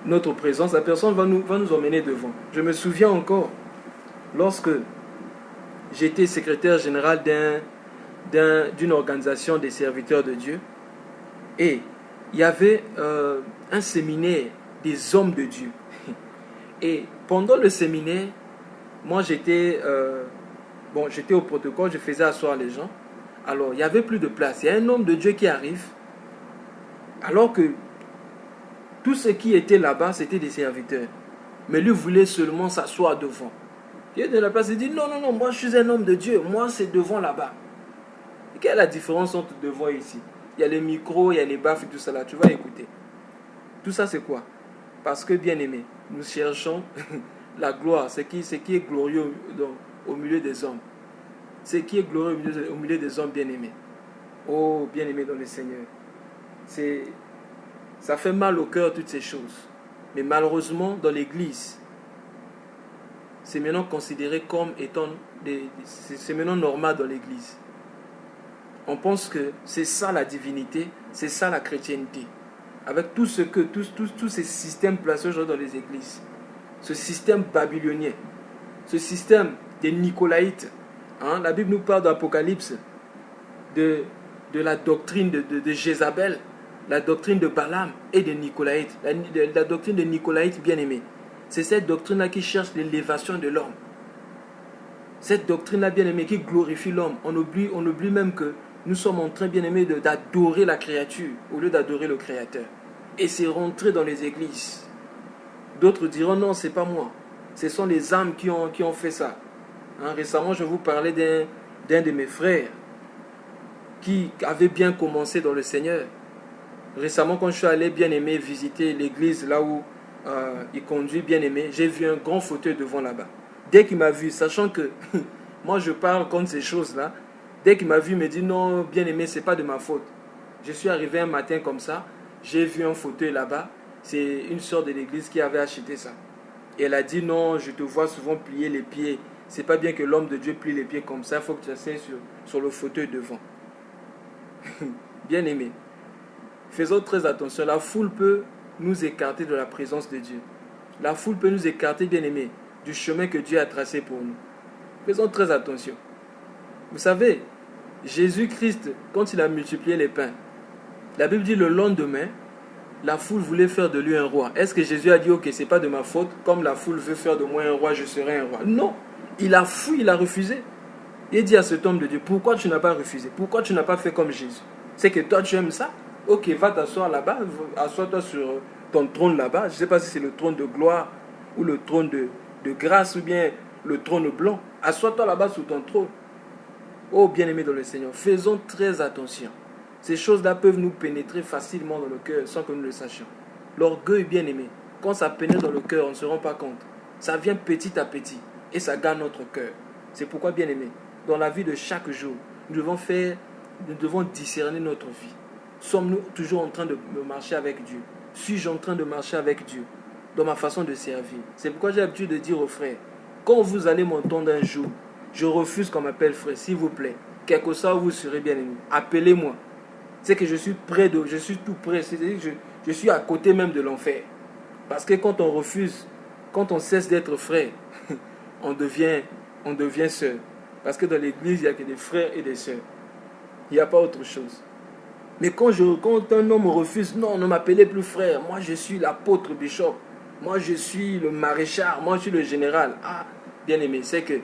Speaker 1: notre présence, la personne va nous emmener devant. Je me souviens encore, lorsque j'étais secrétaire général d'une organisation des serviteurs de Dieu, et il y avait un séminaire des hommes de Dieu. Et pendant le séminaire, moi j'étais au protocole, je faisais asseoir les gens. Alors il n'y avait plus de place. Il y a un homme de Dieu qui arrive, alors que tous ceux qui étaient là-bas, c'était des serviteurs. Mais lui voulait seulement s'asseoir devant. Il est de la place, il dit non, moi je suis un homme de Dieu, moi c'est devant là-bas. Et quelle est la différence entre devant et ici? Il y a les micros, il y a les baffes et tout ça là, tu vas écouter. Tout ça c'est quoi? Parce que bien aimé, nous cherchons la gloire, ce qui est glorieux au milieu des hommes. Ce qui est glorieux au milieu des hommes bien aimés. Oh, bien aimé dans le Seigneur. Ça fait mal au cœur toutes ces choses. Mais malheureusement, dans l'église, c'est maintenant considéré comme étant c'est maintenant normal dans l'église. On pense que c'est ça la divinité, c'est ça la chrétienté. Avec tous ces systèmes placés aujourd'hui dans les églises. Ce système babylonien, ce système des Nicolaïtes. La Bible nous parle d'Apocalypse, de la doctrine de Jézabel, la doctrine de Balaam et de Nicolaïtes. La doctrine de Nicolaïtes bien-aimée. C'est cette doctrine-là qui cherche l'élévation de l'homme. Cette doctrine-là, bien-aimé, qui glorifie l'homme, on oublie même que nous sommes en train, bien-aimé, d'adorer la créature au lieu d'adorer le Créateur. Et c'est rentré dans les églises. D'autres diront non, c'est pas moi. Ce sont les âmes qui ont fait ça. Récemment, je vous parlais d'un de mes frères qui avait bien commencé dans le Seigneur. Récemment, quand je suis allé, bien-aimé, visiter l'église là où il conduit, bien-aimé, j'ai vu un grand fauteuil devant là-bas. Dès qu'il m'a vu, sachant que moi je parle contre ces choses-là, dès qu'il m'a vu, il me dit non, bien-aimé, c'est pas de ma faute. Je suis arrivé un matin comme ça, j'ai vu un fauteuil là-bas, c'est une sœur de l'église qui avait acheté ça. Et elle a dit non, je te vois souvent plier les pieds. C'est pas bien que l'homme de Dieu plie les pieds comme ça, il faut que tu t'assieds sur le fauteuil devant. Bien-aimé, faisons très attention, la foule peut nous écarter de la présence de Dieu. La foule peut nous écarter, bien-aimé, du chemin que Dieu a tracé pour nous. Faisons très attention. Vous savez, Jésus-Christ, quand il a multiplié les pains, la Bible dit le lendemain, la foule voulait faire de lui un roi. Est-ce que Jésus a dit, ok, c'est pas de ma faute, comme la foule veut faire de moi un roi, je serai un roi? Non, il a fui, il a refusé. Il dit à cet homme de Dieu, pourquoi tu n'as pas refusé? Pourquoi tu n'as pas fait comme Jésus? C'est que toi tu aimes ça? Ok, va t'asseoir là-bas, assois-toi sur ton trône là-bas. Je ne sais pas si c'est le trône de gloire ou le trône de grâce ou bien le trône blanc. Assois-toi là-bas sur ton trône. Oh bien-aimé dans le Seigneur, faisons très attention. Ces choses-là peuvent nous pénétrer facilement dans le cœur sans que nous le sachions. L'orgueil, bien-aimé, quand ça pénètre dans le cœur, on ne se rend pas compte. Ça vient petit à petit et ça gagne notre cœur. C'est pourquoi, bien-aimé, dans la vie de chaque jour, nous devons discerner notre vie. Sommes-nous toujours en train de marcher avec Dieu? Suis-je en train de marcher avec Dieu dans ma façon de servir? C'est pourquoi j'ai l'habitude de dire aux frères, quand vous allez m'entendre un jour, je refuse qu'on m'appelle frère, s'il vous plaît. Quelque soit où vous serez bien-aimé, appelez-moi. C'est que je suis tout près, c'est-à-dire que je suis à côté même de l'enfer. Parce que quand on refuse, quand on cesse d'être frère, on devient sœur. Parce que dans l'église, il n'y a que des frères et des sœurs. Il n'y a pas autre chose. Mais quand un homme refuse, non, ne m'appelez plus frère. Moi, je suis l'apôtre bishop. Moi, je suis le maréchal. Moi, je suis le général. Ah, bien aimé, c'est que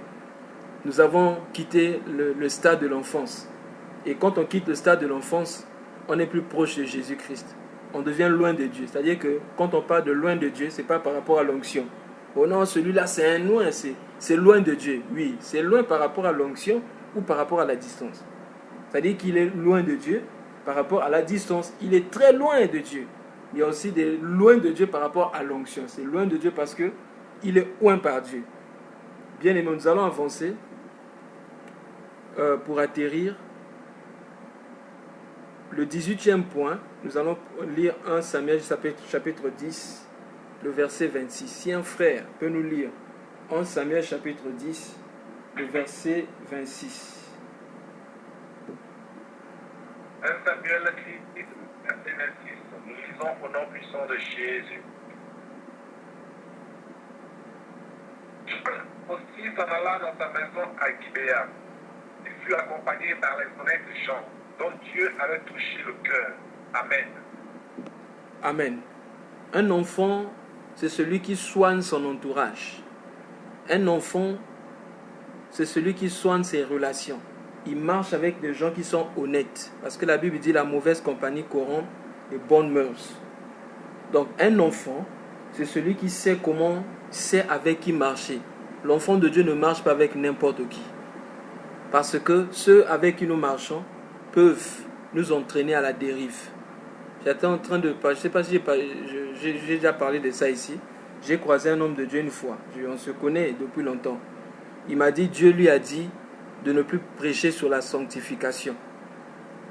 Speaker 1: nous avons quitté le stade de l'enfance. Et quand on quitte le stade de l'enfance, on est plus proche de Jésus-Christ. On devient loin de Dieu. C'est-à-dire que quand on parle de loin de Dieu, ce n'est pas par rapport à l'onction. Oh non, celui-là, c'est un loin. C'est loin de Dieu. Oui, c'est loin par rapport à l'onction ou par rapport à la distance. C'est-à-dire qu'il est loin de Dieu par rapport à la distance. Il est très loin de Dieu. Il y a aussi des loin de Dieu par rapport à l'onction. C'est loin de Dieu parce qu'il est oint par Dieu. Bien aimé, nous allons avancer pour atterrir. Le 18e point, nous allons lire 1 Samuel chapitre 10, le verset 26. Si un frère peut nous lire 1 Samuel chapitre 10, le verset 26.
Speaker 2: 1 Samuel 10, verset 26. Nous lisons au nom puissant de Jésus. Aussi s'en alla dans sa maison à Gibéa. Il fut accompagné par les honnêtes gens dont Dieu avait touché le cœur. Amen.
Speaker 1: Amen. Un enfant, c'est celui qui soigne son entourage. Un enfant, c'est celui qui soigne ses relations. Il marche avec des gens qui sont honnêtes. Parce que la Bible dit la mauvaise compagnie corrompt les bonnes mœurs. Donc un enfant, c'est celui qui sait avec qui marcher. L'enfant de Dieu ne marche pas avec n'importe qui. Parce que ceux avec qui nous marchons peuvent nous entraîner à la dérive. J'étais en train de parler, je ne sais pas si j'ai déjà parlé de ça ici. J'ai croisé un homme de Dieu une fois. On se connaît depuis longtemps. Il m'a dit, Dieu lui a dit de ne plus prêcher sur la sanctification.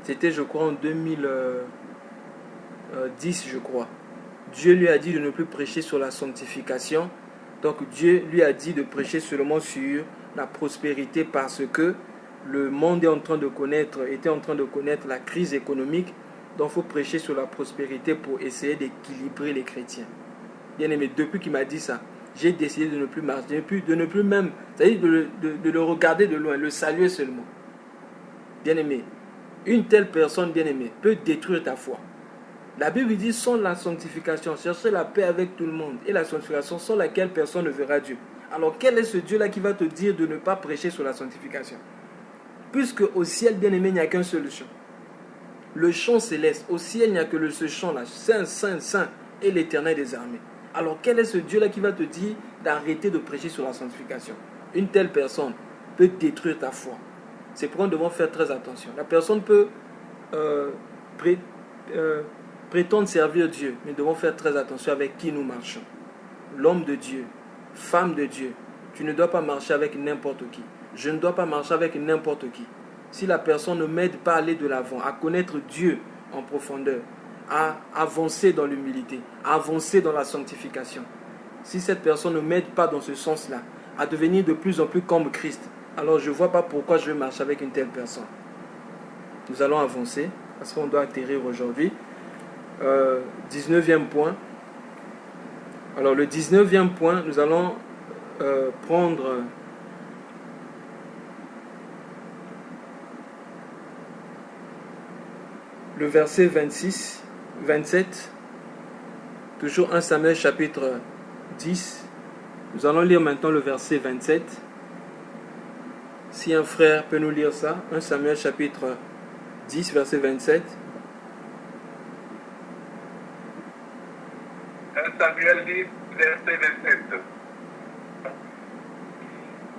Speaker 1: C'était, je crois, en 2010, je crois. Dieu lui a dit de ne plus prêcher sur la sanctification. Donc Dieu lui a dit de prêcher seulement sur la prospérité parce que le monde était en train de connaître la crise économique. Donc il faut prêcher sur la prospérité pour essayer d'équilibrer les chrétiens. Bien aimé, depuis qu'il m'a dit ça, j'ai décidé de ne plus marcher, de ne plus même, c'est-à-dire de le regarder de loin, le saluer seulement. Bien aimé, une telle personne, bien aimé, peut détruire ta foi. La Bible dit sans la sanctification, cherchez la paix avec tout le monde. Et la sanctification sans laquelle personne ne verra Dieu. Alors quel est ce Dieu-là qui va te dire de ne pas prêcher sur la sanctification? Puisque au ciel, bien-aimé, il n'y a qu'un seul chant. Le chant céleste. Au ciel, il n'y a que ce chant-là. Saint, Saint, Saint et l'Éternel des armées. Alors quel est ce Dieu-là qui va te dire d'arrêter de prêcher sur la sanctification? Une telle personne peut détruire ta foi. C'est pourquoi nous devons faire très attention. La personne peut prétendre servir Dieu, mais nous devons faire très attention avec qui nous marchons. L'homme de Dieu, femme de Dieu, tu ne dois pas marcher avec n'importe qui. Je ne dois pas marcher avec n'importe qui. Si la personne ne m'aide pas à aller de l'avant, à connaître Dieu en profondeur, à avancer dans l'humilité, à avancer dans la sanctification, si cette personne ne m'aide pas dans ce sens-là, à devenir de plus en plus comme Christ, alors je ne vois pas pourquoi je vais marcher avec une telle personne. Nous allons avancer, parce qu'on doit atterrir aujourd'hui. 19e point. Alors le 19e point, nous allons prendre le verset 26, 27, toujours 1 Samuel chapitre 10. Nous allons lire maintenant le verset 27. Si un frère peut nous lire ça, 1 Samuel chapitre 10, verset 27.
Speaker 2: 1 Samuel 10, verset 27.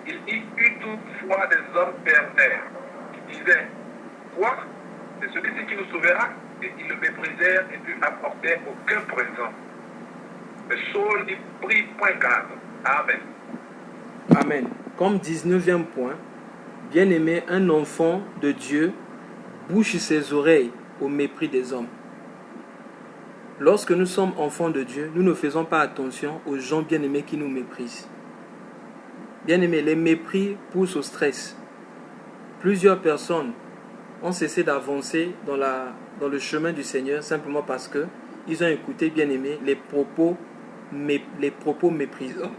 Speaker 2: Il y eut toutefois des hommes pervers qui disaient: quoi? C'est celui-ci qui nous sauvera. Et ils le méprisèrent et ne lui apportèrent aucun présent. Mais Saul n'y prit point garde. Amen.
Speaker 1: Amen. Comme 19e point, bien-aimé, un enfant de Dieu bouche ses oreilles au mépris des hommes. Lorsque nous sommes enfants de Dieu, nous ne faisons pas attention aux gens bien-aimés qui nous méprisent. Bien-aimés, les mépris poussent au stress. Plusieurs personnes ont cessé d'avancer dans le chemin du Seigneur simplement parce qu'ils ont écouté, bien-aimés, les propos méprisants.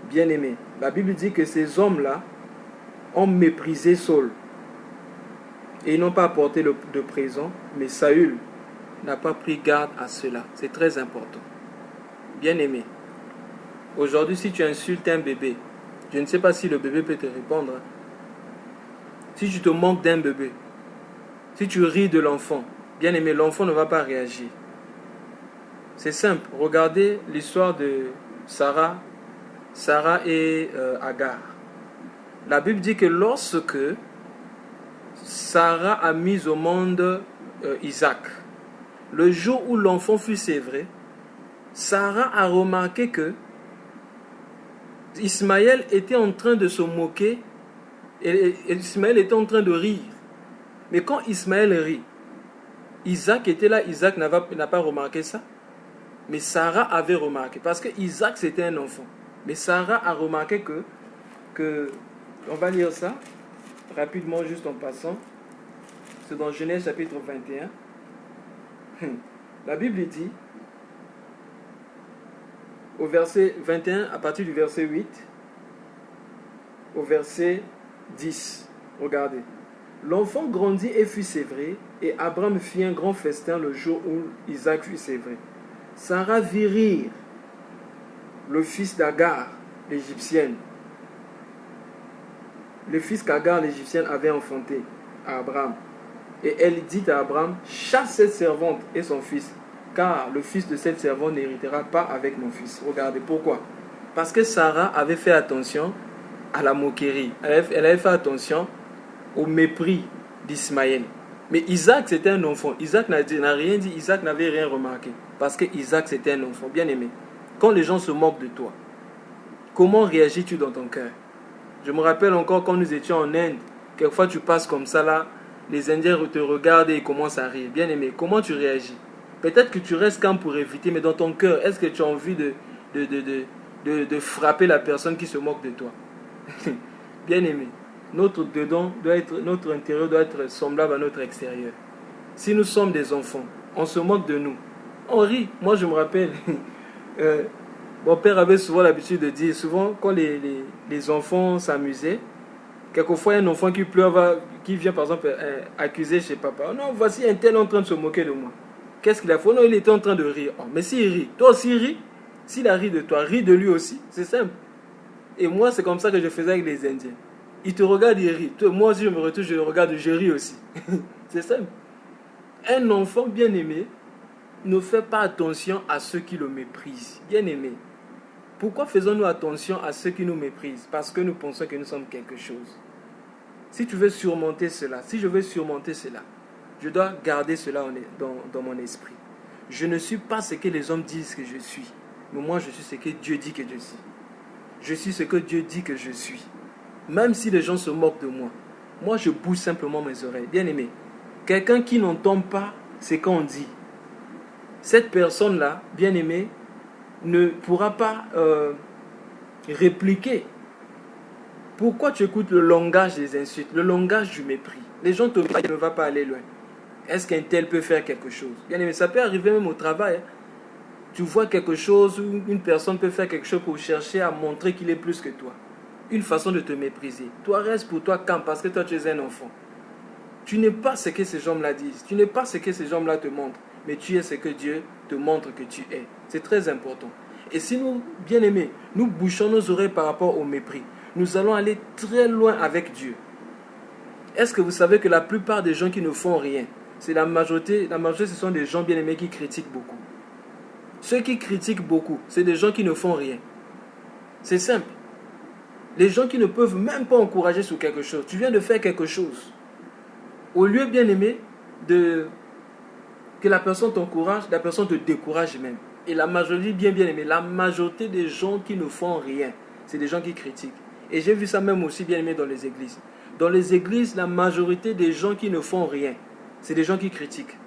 Speaker 1: Bien-aimés, la Bible dit que ces hommes-là ont méprisé Saul. Et ils n'ont pas apporté de présent, mais Saül n'a pas pris garde à cela. C'est très important. Bien-aimé, aujourd'hui, si tu insultes un bébé, je ne sais pas si le bébé peut te répondre. Si tu te moques d'un bébé, si tu ris de l'enfant, bien-aimé, l'enfant ne va pas réagir. C'est simple. Regardez l'histoire de Sarah et Agar. La Bible dit que lorsque Sarah a mis au monde Isaac, le jour où l'enfant fut sévré, Sarah a remarqué que Ismaël était en train de se moquer et Ismaël était en train de rire. Mais quand Ismaël rit, Isaac était là, Isaac n'a pas remarqué ça. Mais Sarah avait remarqué, parce que Isaac c'était un enfant. Mais Sarah a remarqué que on va lire ça rapidement, juste en passant. C'est dans Genèse chapitre 21. La Bible dit, au verset 21, à partir du verset 8, au verset 10, regardez. L'enfant grandit et fut sévré, et Abraham fit un grand festin le jour où Isaac fut sévré. Sarah vit rire le fils d'Agar, l'égyptienne. Le fils qu'Agar, l'égyptienne, avait enfanté à Abraham. Et elle dit à Abraham: chasse cette servante et son fils, car le fils de cette servante n'héritera pas avec mon fils. Regardez, pourquoi? Parce que Sarah avait fait attention à la moquerie. Elle avait fait attention au mépris d'Ismaël. Mais Isaac, c'était un enfant. Isaac n'a rien dit, Isaac n'avait rien remarqué. Parce que Isaac, c'était un enfant. Bien aimé, quand les gens se moquent de toi, comment réagis-tu dans ton cœur? Je me rappelle encore quand nous étions en Inde, quelquefois tu passes comme ça là, les Indiens te regardent et ils commencent à rire. Bien aimé, comment tu réagis? Peut-être que tu restes calme pour éviter, mais dans ton cœur, est-ce que tu as envie de frapper la personne qui se moque de toi? Bien aimé, notre intérieur doit être semblable à notre extérieur. Si nous sommes des enfants, on se moque de nous, on rit. Moi je me rappelle, mon père avait souvent l'habitude de dire, souvent quand les enfants s'amusaient, quelquefois un enfant qui pleure qui vient par exemple accuser chez papa. Oh non, voici un tel en train de se moquer de moi. Qu'est-ce qu'il a fait? Oh non, il était en train de rire. Oh, mais s'il rit, toi aussi ris. S'il a ri de toi, ris de lui aussi. C'est simple. Et moi, c'est comme ça que je faisais avec les Indiens. Ils te regardent, ils rient. Moi aussi, je me retourne, je le regarde, je ris aussi. C'est simple. Un enfant bien aimé ne fait pas attention à ceux qui le méprisent. Bien aimé. Pourquoi faisons-nous attention à ceux qui nous méprisent? Parce que nous pensons que nous sommes quelque chose. Si tu veux surmonter cela, si je veux surmonter cela, je dois garder cela dans mon esprit. Je ne suis pas ce que les hommes disent que je suis, mais moi je suis ce que Dieu dit que je suis. Je suis ce que Dieu dit que je suis. Même si les gens se moquent de moi, moi je bouge simplement mes oreilles. Bien aimé, quelqu'un qui n'entend pas ce qu'on dit, cette personne-là, bien aimé, ne pourra pas répliquer. Pourquoi tu écoutes le langage des insultes, le langage du mépris? Les gens te disent qu'il ne va pas aller loin. Est-ce qu'un tel peut faire quelque chose? Bien aimé, ça peut arriver même au travail. Tu vois quelque chose, ou une personne peut faire quelque chose pour chercher à montrer qu'il est plus que toi. Une façon de te mépriser. Toi, reste pour toi calme parce que toi, tu es un enfant. Tu n'es pas ce que ces gens-là disent. Tu n'es pas ce que ces gens-là te montrent. Mais tu es ce que Dieu te montre que tu es. C'est très important. Et si nous, bien aimés, nous bouchons nos oreilles par rapport au mépris, nous allons aller très loin avec Dieu. Est-ce que vous savez que la plupart des gens qui ne font rien, c'est la majorité, ce sont des gens bien aimés qui critiquent beaucoup. Ceux qui critiquent beaucoup, c'est des gens qui ne font rien. C'est simple. Les gens qui ne peuvent même pas encourager sur quelque chose. Tu viens de faire quelque chose. Au lieu, bien aimé, que la personne t'encourage, la personne te décourage même. Et la majorité, bien aimé, la majorité des gens qui ne font rien, c'est des gens qui critiquent. Et j'ai vu ça même aussi bien aimé dans les églises. Dans les églises, la majorité des gens qui ne font rien, c'est des gens qui critiquent.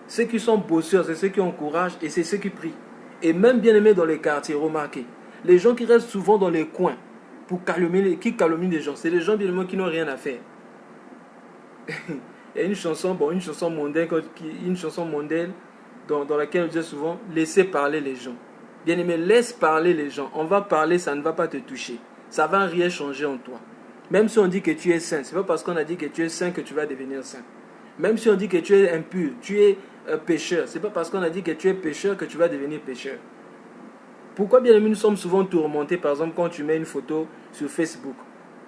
Speaker 1: Ceux qui sont bosseurs, c'est ceux qui encouragent et c'est ceux qui prient. Et même bien aimé dans les quartiers, remarquez, les gens qui restent souvent dans les coins pour qui calomnient les gens, c'est les gens bien aimés qui n'ont rien à faire. Il y a une chanson mondaine dans laquelle on dit souvent laissez parler les gens. Bien aimé, laisse parler les gens. On va parler, ça ne va pas te toucher. Ça ne va rien changer en toi. Même si on dit que tu es saint, ce n'est pas parce qu'on a dit que tu es saint que tu vas devenir saint. Même si on dit que tu es impur, tu es pécheur, ce n'est pas parce qu'on a dit que tu es pécheur que tu vas devenir pécheur. Pourquoi bien aimé, nous sommes souvent tourmentés, par exemple, quand tu mets une photo sur Facebook.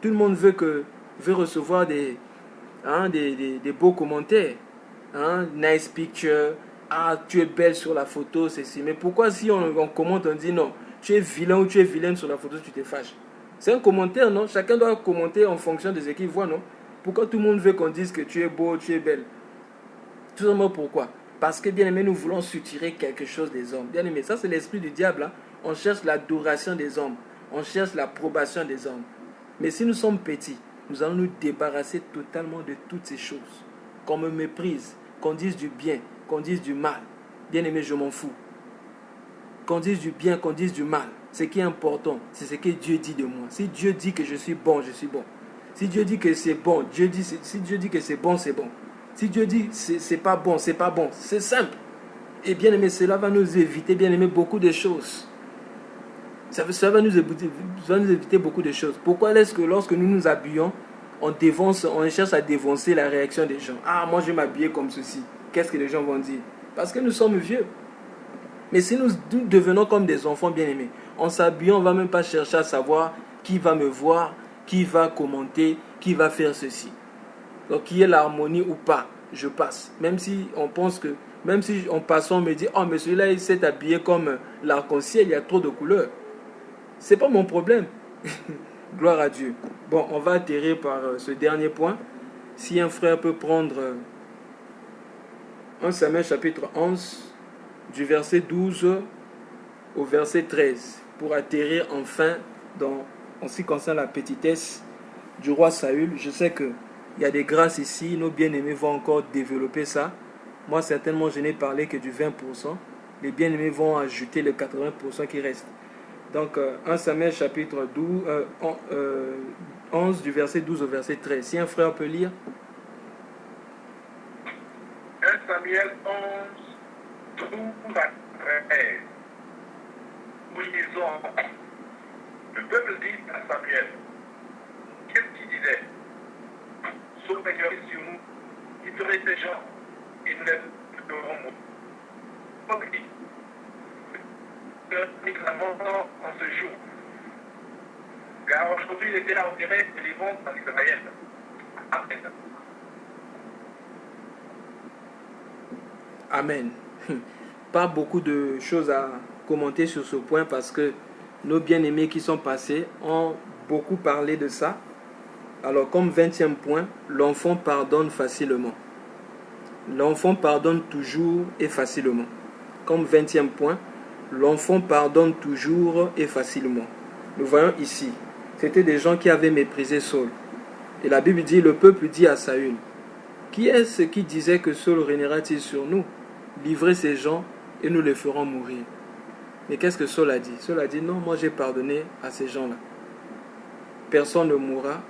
Speaker 1: Tout le monde veut recevoir des beaux commentaires. Nice picture. Ah, tu es belle sur la photo, ceci. Mais pourquoi si on commente, on dit non, tu es vilain ou tu es vilaine sur la photo, tu te fâches? C'est un commentaire, non? Chacun doit commenter en fonction de ce qu'il voit, non? Pourquoi tout le monde veut qu'on dise que tu es beau, tu es belle? Tout simplement pourquoi? Parce que bien aimé, nous voulons soutirer quelque chose des hommes. Bien aimé, ça c'est l'esprit du diable. Hein? On cherche l'adoration des hommes. On cherche l'approbation des hommes. Mais si nous sommes petits, nous allons nous débarrasser totalement de toutes ces choses. Qu'on me méprise, qu'on dise du bien, qu'on dise du mal. Bien aimé, je m'en fous. Qu'on dise du bien, qu'on dise du mal. Ce qui est important, c'est ce que Dieu dit de moi. Si Dieu dit que je suis bon, je suis bon. Si Dieu dit que c'est bon, si Dieu dit que c'est bon, c'est bon. Si Dieu dit c'est pas bon, c'est pas bon. C'est simple. Et bien aimé, cela va nous éviter, bien aimé, beaucoup de choses. Ça va nous éviter beaucoup de choses. Pourquoi est-ce que lorsque nous nous habillons, on cherche à dévancer la réaction des gens? Ah, moi je vais m'habiller comme ceci. Qu'est-ce que les gens vont dire? Parce que nous sommes vieux. Mais si nous devenons comme des enfants bien-aimés, en s'habillant, on ne va même pas chercher à savoir qui va me voir, qui va commenter, qui va faire ceci. Donc, qu'il y ait l'harmonie ou pas, je passe. Même si on pense que, même si en passant, on me dit, oh, mais celui-là, il s'est habillé comme l'arc-en-ciel, il y a trop de couleurs. Ce n'est pas mon problème. Gloire à Dieu. Bon, on va atterrir par ce dernier point. Si un frère peut prendre 1 Samuel chapitre 11, du verset 12 au verset 13, pour atterrir enfin en ce qui concerne la petitesse du roi Saül. Je sais qu'il y a des grâces ici, nos bien-aimés vont encore développer ça. Moi, certainement, je n'ai parlé que du 20%. Les bien-aimés vont ajouter le 80% qui reste. Donc, 1 Samuel chapitre 11, du verset 12 au verset 13. Si un frère peut lire.
Speaker 2: 1 Samuel 11, 12 à 13. Nous lisons. Le peuple dit à Samuel, qu'est-ce qu'il disait? s'opérerait sur nous, il ferait ces gens et nous les ferons mourir. Nous l'avons en ce jour. Car aujourd'hui, il était là en direct de l'Évangile en Israël. Amen.
Speaker 1: Amen. Pas beaucoup de choses à commenter sur ce point parce que nos bien-aimés qui sont passés ont beaucoup parlé de ça. Alors, comme 20e point, l'enfant pardonne facilement. L'enfant pardonne toujours et facilement. Comme 20e point, l'enfant pardonne toujours et facilement. Nous voyons ici, c'était des gens qui avaient méprisé Saul. Et la Bible dit, le peuple dit à Saül, qui est-ce qui disait que Saul régnera-t-il sur nous? Livrez ces gens et nous les ferons mourir. Mais qu'est-ce que Saul a dit? Saul a dit, non, moi j'ai pardonné à ces gens-là. Personne ne mourra,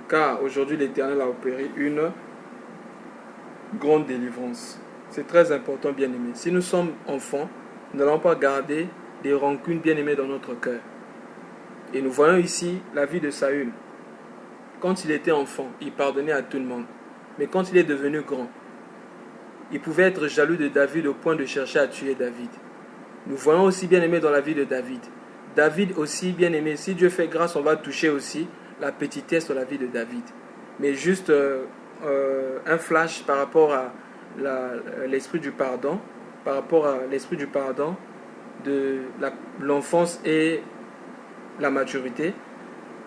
Speaker 1: car aujourd'hui l'Éternel a opéré une grande délivrance. C'est très important, bien-aimés. Si nous sommes enfants, nous n'allons pas garder des rancunes bien-aimées dans notre cœur. Et nous voyons ici la vie de Saül. Quand il était enfant, il pardonnait à tout le monde. Mais quand il est devenu grand, il pouvait être jaloux de David au point de chercher à tuer David. Nous voyons aussi bien-aimé dans la vie de David. David aussi bien-aimé. Si Dieu fait grâce, on va toucher aussi la petitesse de la vie de David. Mais juste un flash par rapport à l'esprit du pardon, par rapport à l'esprit du pardon de l'enfance et la maturité.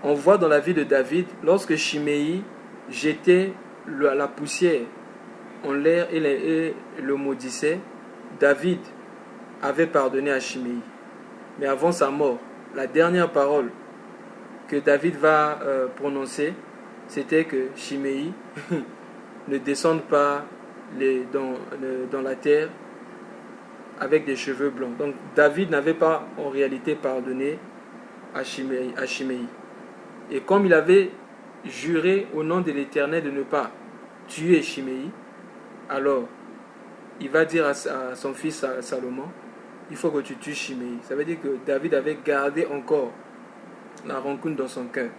Speaker 1: On voit dans la vie de David, lorsque Chiméi jetait la poussière en l'air et le maudissait, David avait pardonné à Chiméi. Mais avant sa mort, la dernière parole que David va prononcer, c'était que Chiméi ne descende pas dans la terre avec des cheveux blancs. Donc David n'avait pas en réalité pardonné à Chiméi. Et comme il avait juré au nom de l'Éternel de ne pas tuer Chiméi, alors il va dire à son fils Salomon, il faut que tu tues Chiméi. Ça veut dire que David avait gardé encore la rancune dans son cœur.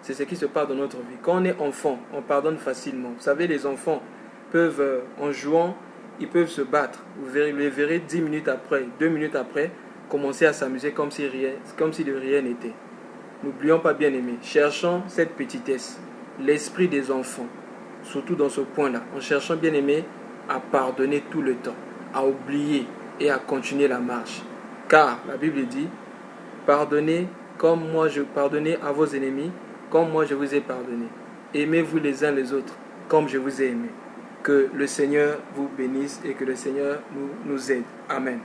Speaker 1: C'est ce qui se passe dans notre vie. Quand on est enfant, on pardonne facilement. Vous savez, les enfants peuvent, en jouant, ils peuvent se battre. Vous les verrez 10 minutes après, 2 minutes après, commencer à s'amuser comme si de rien n'était. N'oublions pas, bien-aimés, cherchons cette petitesse, l'esprit des enfants, surtout dans ce point-là, en cherchant, bien-aimés, à pardonner tout le temps, à oublier et à continuer la marche. Car la Bible dit, pardonnez comme moi je pardonnais à vos ennemis, comme moi je vous ai pardonné. Aimez-vous les uns les autres, comme je vous ai aimé. Que le Seigneur vous bénisse et que le Seigneur nous aide. Amen.